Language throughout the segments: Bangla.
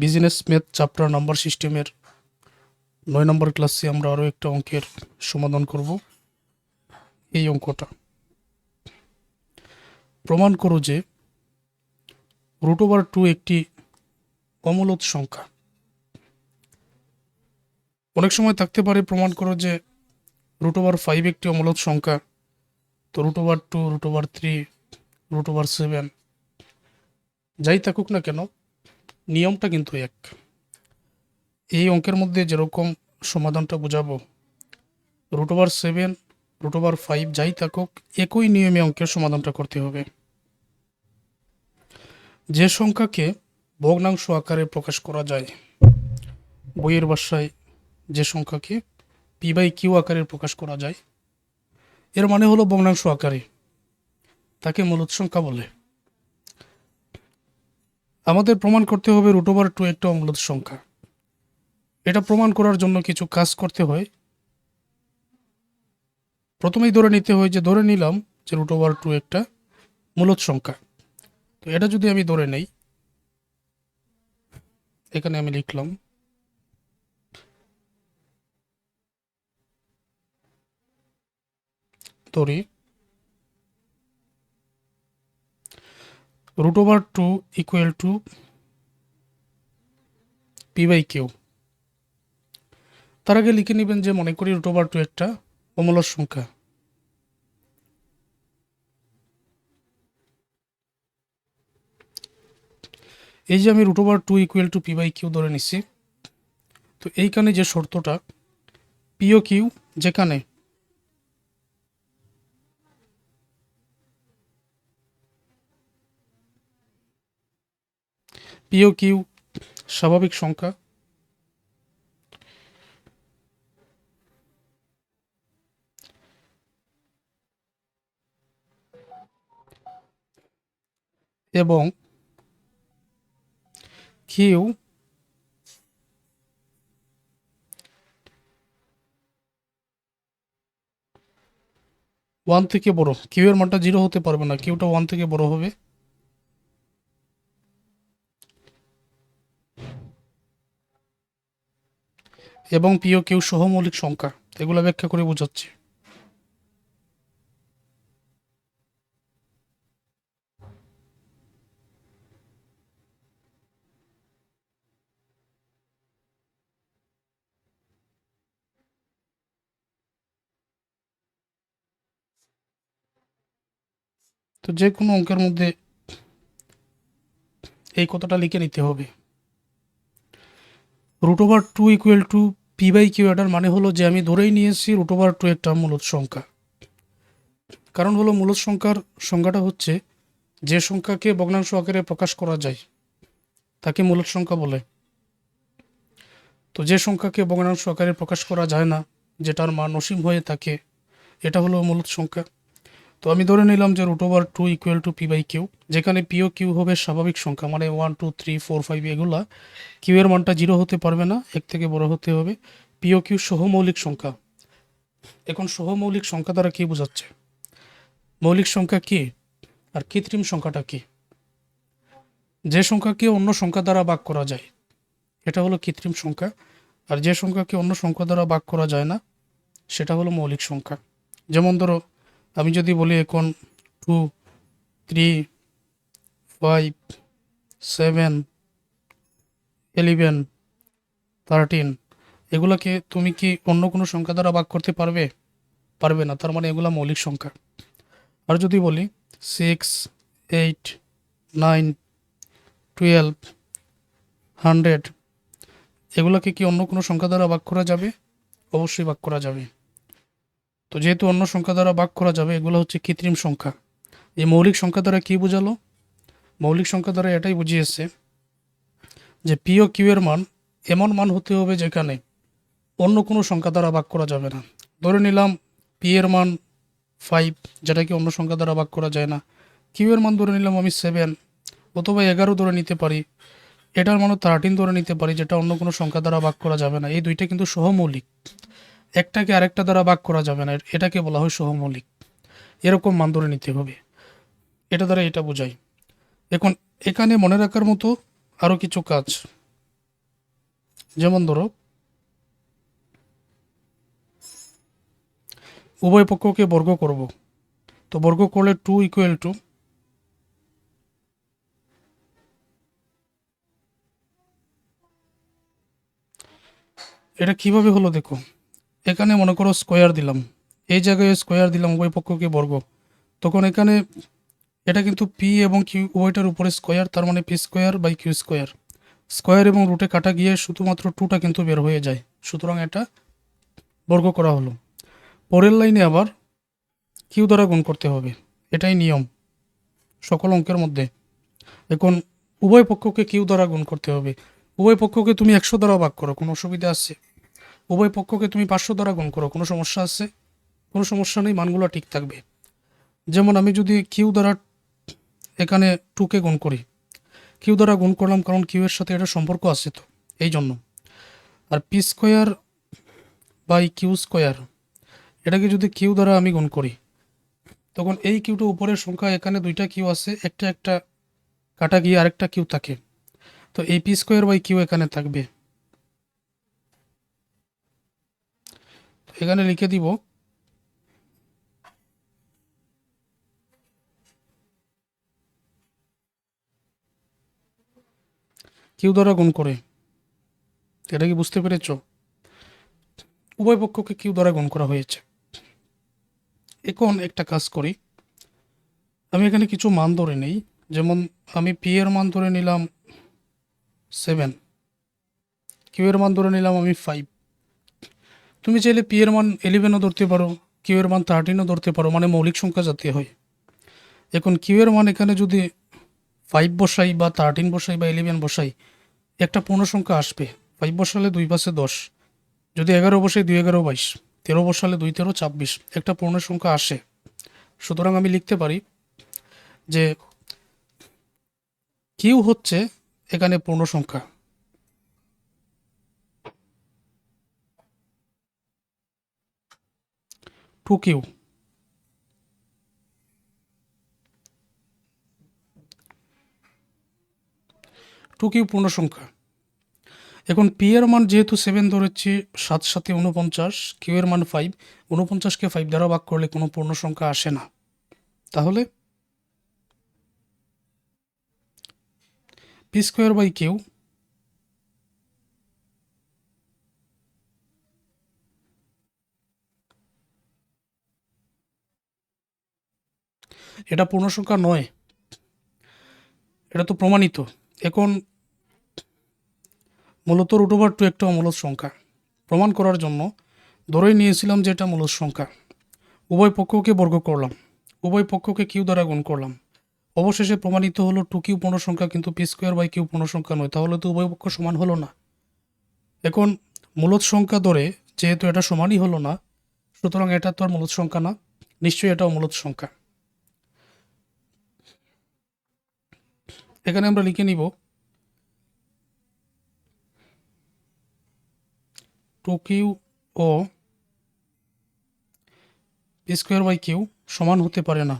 বিজনেস ম্যাথ চ্যাপ্টার নাম্বার সিস্টেমের 9 নম্বর ক্লাসে আমরা আরও একটা অঙ্কের সমাধান করব। এই অঙ্কটা প্রমাণ করো যে √2 একটি অমূলদ সংখ্যা। অনেক সময় থাকতে পারে প্রমাণ করো যে √5 একটি অমূলদ সংখ্যা। তো √2, √3, √7 যাই থাকুক না কেন, নিয়মটা কিন্তু এক। এই অঙ্কের মধ্যে যেরকম সমাধানটা বোঝাবো, √7, √5 যাই থাকুক, একই নিয়মে অঙ্কের সমাধানটা করতে হবে। যে সংখ্যাকে ভগ্নাংশ আকারে প্রকাশ করা যায়, বইয়ের ভাষায় যে সংখ্যাকে p/q আকারে প্রকাশ করা যায়, এর মানে হলো ভগ্নাংশ আকারে, তাকে মূলদ সংখ্যা বলে। আমাদের প্রমাণ করতে হবে √2 একটা অমূলদ সংখ্যা। এটা প্রমাণ করার জন্য কিছু কাজ করতে হয়। প্রথমেই ধরে নিতে হয় যে, ধরে নিলাম যে √2 একটা মূলদ সংখ্যা। তো এটা যদি আমি ধরে নেই, এখানে আমি লিখলাম ধরি √2 ইকুয়াল টু p/q। তার আগে লিখে নেবেন যে, মনে করি √2 একটা অমূলদ সংখ্যা। এই যে আমি √2 ইকুয়াল টু p/q ধরে নিচ্ছি, তো এইখানে যে শর্তটা p/q, যেখানে p/q স্বাভাবিক সংখ্যা এবং q 1 থেকে বড়, q এর মানটা 0 হতে পারবে না, q টা 1 থেকে বড় হবে। এবং p/q সহমৌলিক সংখ্যা, এগুলো ব্যাখ্যা করে বোঝাচ্ছি। তো যে কোনো অঙ্কের মধ্যে এই কথাটা লিখে নিতে হবে। √2 ইকুয়াল টু p/q, এটার মানে হলো যে আমি ধরেই নিয়েছি √2 একটা মূলদ সংখ্যা। কারণ হলো মূলদ সংখ্যার সংজ্ঞাটা হচ্ছে, যে সংখ্যাকে ভগ্নাংশ আকারে প্রকাশ করা যায় তাকে মূলদ সংখ্যা বলে। তো যে সংখ্যাকে ভগ্নাংশ আকারে প্রকাশ করা যায় না, যেটার মান অসীম হয়ে থাকে, এটা হলো মূলদ সংখ্যা। তো আমি ধরে নিলাম যে √2 ইকুয়াল টু p/q, যেখানে p/q হবে স্বাভাবিক সংখ্যা, মানে 1, 2, 3, 4, 5 এগুলা q এর মানটা 0 হতে পারবে না, 1 থেকে বড় হতে হবে। p/q সহমৌলিক সংখ্যা। এখন সহমৌলিক সংখ্যা দ্বারা কি বোঝাচ্ছে? মৌলিক সংখ্যা কি আর কৃত্রিম সংখ্যাটা কি? যে সংখ্যাকে অন্য সংখ্যা দ্বারা ভাগ করা যায়, এটা হলো কৃত্রিম সংখ্যা। আর যে সংখ্যাকে অন্য সংখ্যা দ্বারা ভাগ করা যায় না, সেটা হলো মৌলিক সংখ্যা। যেমন ধরো, আমি যদি বলি এখন 2, 3, 5, 7, 11, 13, এগুলাকে তুমি কি অন্য কোনো সংখ্যা দ্বারা ভাগ করতে পারবে? পারবে না, তার মানে এগুলা মৌলিক সংখ্যা। আর যদি বলি 6, 8, 9, 12, 100, এগুলাকে কি অন্য কোনো সংখ্যা দ্বারা ভাগ করা যাবে? অবশ্যই ভাগ করা যাবে। তো যেহেতু অন্য সংখ্যা দ্বারা ভাগ করা যাবে, এগুলো হচ্ছে কৃত্রিম সংখ্যা। এই মৌলিক সংখ্যা দ্বারা কি বোঝালো? মৌলিক সংখ্যা দ্বারা এটাই বুঝিয়েছে যে p/q এর মান এমন মান হতে হবে যেখানে অন্য কোনো সংখ্যা দ্বারা ভাগ করা যাবে না। ধরে নিলাম p এর মান 5, যেটাকে অন্য সংখ্যা দ্বারা ভাগ করা যায় না। q এর মান ধরে নিলাম আমি 7 অথবা 11 ধরে নিতে পারি। এটার মানও 13 ধরে নিতে পারি, যেটা অন্য কোনো সংখ্যা দ্বারা ভাগ করা যাবে না। এই দুইটা কিন্তু সহমৌলিক, একটাকে আরেকটা দ্বারা ভাগ করা যাবে না, এটাকে বলা হয় সহমৌলিক। এরকম মান ধরে নিতে হবে, এটা দ্বারা এটা বোঝায়। এখন এখানে মনে রাখার মতো আরও কিছু কাজ। যেমন ধরো উভয় পক্ষকে বর্গ করব, তো বর্গ করলে 2 ইকুয়াল টু, এটা কিভাবে হলো দেখো, এখানে মনে করো স্কোয়ার দিলাম, এই জায়গায় স্কোয়ার দিলাম, উভয় পক্ষকে বর্গ, তখন এখানে এটা কিন্তু পি এবং কিউ উভয়টার উপরে স্কোয়ার, তার মানে P square by Q square, square এবং রুটে কাটা গিয়ে শুধুমাত্র 2টা কিন্তু বের হয়ে যায়, সুতরাং এটা বর্গ করা হলো। পরের লাইনে আবার কিউ দ্বারা গুণ করতে হবে, এটাই নিয়ম সকল অঙ্কের মধ্যে। এখন উভয় পক্ষকে কিউ দ্বারা গুণ করতে হবে, উভয় পক্ষকে তুমি 100 দ্বারা ভাগ করো, কোনো অসুবিধা আছে? উভয় পক্ষকে তুমি 500 দ্বারা গুণ করো, কোনো সমস্যা আছে? কোনো সমস্যা নেই, মানগুলো ঠিক থাকবে। যেমন আমি যদি কিউ দ্বারা এখানে 2কে গুণ করি, কিউ দ্বারা গুণ করলাম কারণ কিউ এর সাথে এটা সম্পর্ক আছে, তো এই জন্য। আর P square by Q square, এটাকে যদি কিউ দ্বারা আমি গুণ করি, তখন এই কিউটা উপরের সংখ্যা, এখানে 2টা কিউ আছে, একটা একটা কাটা গিয়ে আরেকটা কিউ থাকে, তো এই পি স্কোয়ার বাই কিউ এখানে থাকবে। এখানে লিখে দিব কিউ দ্বারা গুণ করে, এটা কি বুঝতে পেরেছ? উভয় পক্ষকে কিউ দ্বারা গুণ করা হয়েছে। এখন একটা কাজ করি, আমি এখানে কিছু মান ধরে নেই, যেমন আমি পি এর মান ধরে নিলাম 7, কিউ এর মান ধরে নিলাম আমি 5। তুমি চাইলে পি এর মান 11ও ধরতে পারো, কিউ এর মান 13ও ধরতে পারো, মানে মৌলিক সংখ্যা জাতীয় হয়। এখন কিউ এর মান এখানে যদি 5 বসাই বা 13 বসাই বা 11 বসাই, একটা পূর্ণ সংখ্যা আসবে। 5 বসালে 2 পাশে 10, যদি 11 বসাই 2 11 22, 13 বসালে 2 13 26, একটা পূর্ণ সংখ্যা আসে। সুতরাং আমি লিখতে পারি যে কিউ হচ্ছে এখানে পূর্ণ সংখ্যা, টু কিউ, পূর্ণ সংখ্যা। এখন পি এর মান যেহেতু 7 ধরেছি, 7 7 49, কিউ এর মান 5, 49কে 5 দ্বারা ভাগ করলে কোনো পূর্ণ সংখ্যা আসে না, তাহলে পি স্কোয়ার বাই কিউ এটা পূর্ণ সংখ্যা নয়, এটা তো প্রমাণিত। এখন মূলত √2 একটা অমূলদ সংখ্যা, প্রমাণ করার জন্য ধরেই নিয়েছিলাম যে এটা মূলদ সংখ্যা, উভয় পক্ষকে বর্গ করলাম, উভয় পক্ষকে কিউ দ্বারা গুণ করলাম, অবশেষে প্রমাণিত হলো 2 কিউ পূর্ণ সংখ্যা কিন্তু পি স্কোয়ার বাই কিউ পূর্ণ সংখ্যা নয়, তাহলে তো উভয় পক্ষ সমান হলো না। এখন মূলদ সংখ্যা ধরে যেহেতু এটা সমানই হলো না, সুতরাং এটা তো আর মূলদ সংখ্যা না, নিশ্চয়ই এটা অমূলদ সংখ্যা। এখানে আমরা লিখে নিব 2 কিউ ও পি স্কোয়ার বাই কিউ সমান হতে পারে না।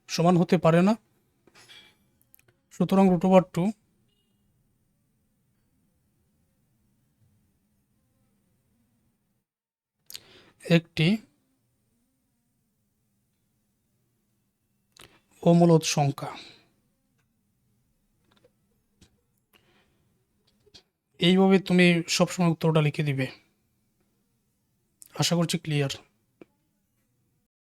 সমান হতে পারে না, সুতরাং √2 একটি অমূলদ সংখ্যা। এইভাবে তুমি সবসময় উত্তরটা লিখে দিবে। আশা করছি ক্লিয়ার।